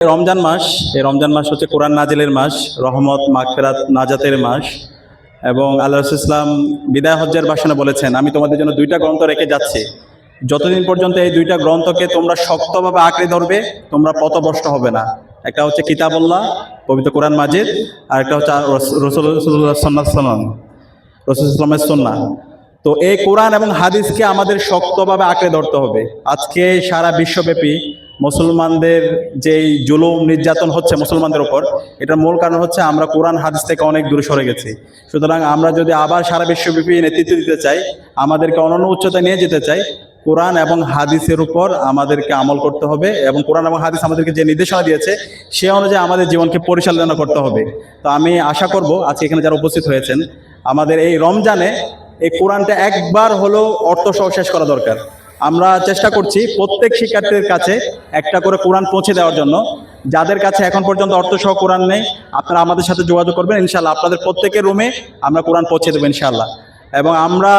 রমজান মাস, এই রমজান মাস হচ্ছে কোরআন নাজিলের মাস, রহমত, মাগফিরাত, নাজাতের মাস। এবং আল্লাহ রাসূল ইসলাম বিদায় হজ্জের ভাষণে বলেছেন, আমি তোমাদের জন্য দুইটা গ্রন্থ রেখে যাচ্ছি, যতদিন পর্যন্ত এই দুইটা গ্রন্থকে তোমরা শক্তভাবে আঁকড়ে ধরবে তোমরা পথভ্রষ্ট হবে না। একটা হচ্ছে কিতাবুল্লাহ, পবিত্র কোরআন মাজিদ, আর একটা হচ্ছে রাসূলুল্লাহ সাল্লাল্লাহু আলাইহি ওয়াসাল্লাম, রাসূল ইসলামের সুন্নাহ। তো এই কোরআন এবং হাদিসকে আমাদের শক্তভাবে আঁকড়ে ধরতে হবে। আজকে সারা বিশ্বব্যাপী মুসলমানদের যেই জুলুম নির্যাতন হচ্ছে মুসলমানদের উপর, এটার মূল কারণ হচ্ছে আমরা কোরআন হাদিস থেকে অনেক দূরে সরে গেছি। সুতরাং আমরা যদি আবার সারা বিশ্বব্যাপী নেতৃত্ব দিতে চাই, আমাদেরকে অনন্য উচ্চতায় নিয়ে যেতে চাই, কোরআন এবং হাদিসের উপর আমাদেরকে আমল করতে হবে এবং কোরআন এবং হাদিস আমাদেরকে যে নির্দেশনা দিয়েছে সে অনুযায়ী আমাদের জীবনকে পরিচালনা করতে হবে। তো আমি আশা করব আজকে এখানে যারা উপস্থিত হয়েছেন, আমাদের এই রমজানে এই কোরআনটা একবার হলেও অর্থসহ শেষ করা দরকার। আমরা চেষ্টা করছি প্রত্যেক শিক্ষার্থীর কাছে একটা করে কোরআন পৌঁছে দেওয়ার জন্য। যাদের কাছে এখন পর্যন্ত অর্থসহ কোরআন নেই, আপনারা আমাদের সাথে যোগাযোগ করবেন, ইনশাআল্লাহ আপনাদের প্রত্যেকের রুমে আমরা কোরআন পৌঁছে দেবো ইনশাআল্লাহ। এবং আমরা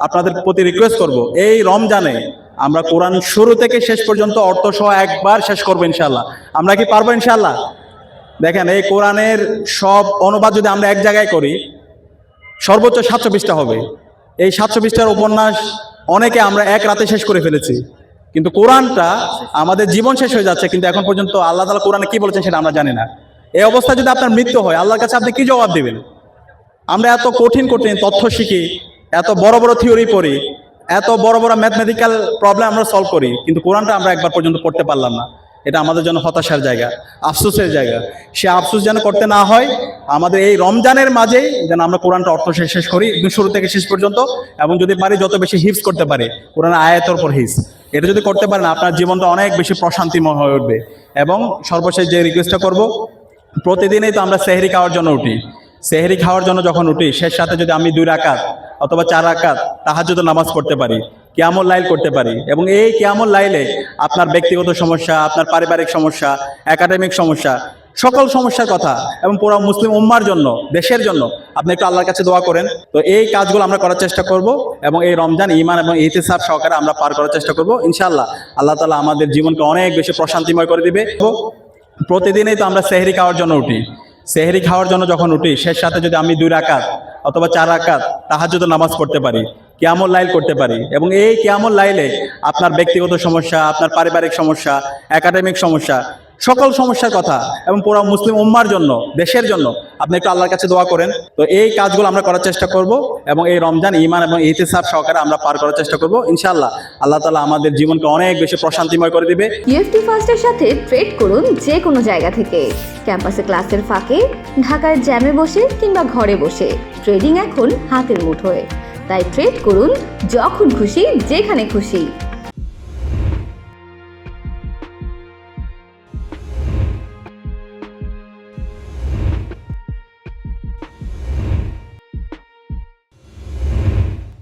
আপনাদের প্রতি রিকোয়েস্ট করব, এই রমজানে আমরা কোরআন শুরু থেকে শেষ পর্যন্ত অর্থসহ একবার শেষ করবো ইনশাআল্লাহ। আমরা কি পারবো ইনশাআল্লাহ? দেখেন, এই কোরআনের সব অনুবাদ যদি আমরা এক জায়গায় করি, সর্বোচ্চ 700 পৃষ্ঠা হবে। এই 700 পৃষ্ঠার উপন্যাস অনেকে আমরা এক রাতে শেষ করে ফেলেছি, কিন্তু কোরআনটা আমাদের জীবন শেষ হয়ে যাচ্ছে, কিন্তু এখন পর্যন্ত আল্লাহ তাআলা কোরআনে কি বলেছেন সেটা আমরা জানি না। এই অবস্থায় যদি আপনার মৃত্যু হয়, আল্লাহর কাছে আপনি কি জবাব দেবেন? আমরা এত কঠিন কঠিন তথ্য শিখি, এত বড় বড় থিওরি পড়ি, এত বড় বড় ম্যাথমেটিক্যাল প্রবলেম আমরা সলভ করি, কিন্তু কোরআনটা আমরা একবার পর্যন্ত পড়তে পারলাম না। এটা আমাদের জন্য হতাশার জায়গা, আফসোসের জায়গা। সে আফসোস যেন করতে না হয়, আমাদের এই রমজানের মাঝেই যেন আমরা কোরআনটা অর্থ শেষ করি শুরু থেকে শেষ পর্যন্ত, এবং যদি পারি যত বেশি হিফজ করতে পারি, কোরআন আয়াতের পর হিফজ, এটা যদি করতে পারেন আপনার জীবনটা অনেক বেশি প্রশান্তিময় হয়ে উঠবে। এবং সর্বশেষ যে রিকোয়েস্টটা করব, প্রতিদিনই তো আমরা সেহরি খাওয়ার জন্য উঠি। সেহরি খাওয়ার জন্য যখন উঠি, শেষ রাতে যদি আমি 2 রাকাত অথবা 4 রাকাত তাহাজ্জুদের নামাজ পড়তে পারি, কিয়ামুল লাইল করতে পারি, এবং এই কিয়ামুল লাইলে আপনার ব্যক্তিগত সমস্যা, আপনার পারিবারিক সমস্যা, একাডেমিক সমস্যা, সকল সমস্যার কথা এবং পুরো মুসলিম উম্মার জন্য, দেশের জন্য আপনি একটু আল্লাহর কাছে দোয়া করেন। তো এই কাজগুলো আমরা করার চেষ্টা করব এবং এই রমজান ঈমান এবং ইহতিসাব সহকারে আমরা পার করার চেষ্টা করব ইনশাআল্লাহ। আল্লাহ তাআলা আমাদের জীবনকে অনেক বেশি প্রশান্তিময় করে দিবে। প্রতিদিনই তো আমরা সেহরি খাওয়ার জন্য উঠি। সেহরি খাওয়ার জন্য যখন উঠি, শেষ রাতে যদি আমি 2 রাকাত অথবা 4 রাকাত তাহাজ্জুদের নামাজ পড়তে পারি, কিয়ামুল লাইল করতে পারি, এবং এই কিয়ামুল লাইলে আপনার ব্যক্তিগত সমস্যা, আপনার পারিবারিক সমস্যা, একাডেমিক সমস্যা, সকল সমস্যার কথা এবং পুরো মুসলিম উম্মার জন্য, দেশের জন্য আপনি একটু আল্লাহর কাছে দোয়া করেন। তো এই কাজগুলো আমরা করার চেষ্টা করব এবং এই রমজান ঈমান এবং ইহতিসাব সহকারে আমরা পার করার চেষ্টা করব ইনশাআল্লাহ। আল্লাহ তাআলা আমাদের জীবনকে অনেক বেশি প্রশান্তিময় করে দিবে। ইউএফটি ফার্স্টের সাথে ট্রেড করুন যে কোনো জায়গা থেকে, ক্যাম্পাসে ক্লাসের ফাঁকে, ঢাকার জ্যামে বসে কিংবা ঘরে বসে। ট্রেডিং এখন হাতের মুঠোয়, তাই ট্রেড করুন যখন খুশি, যেখানে খুশি।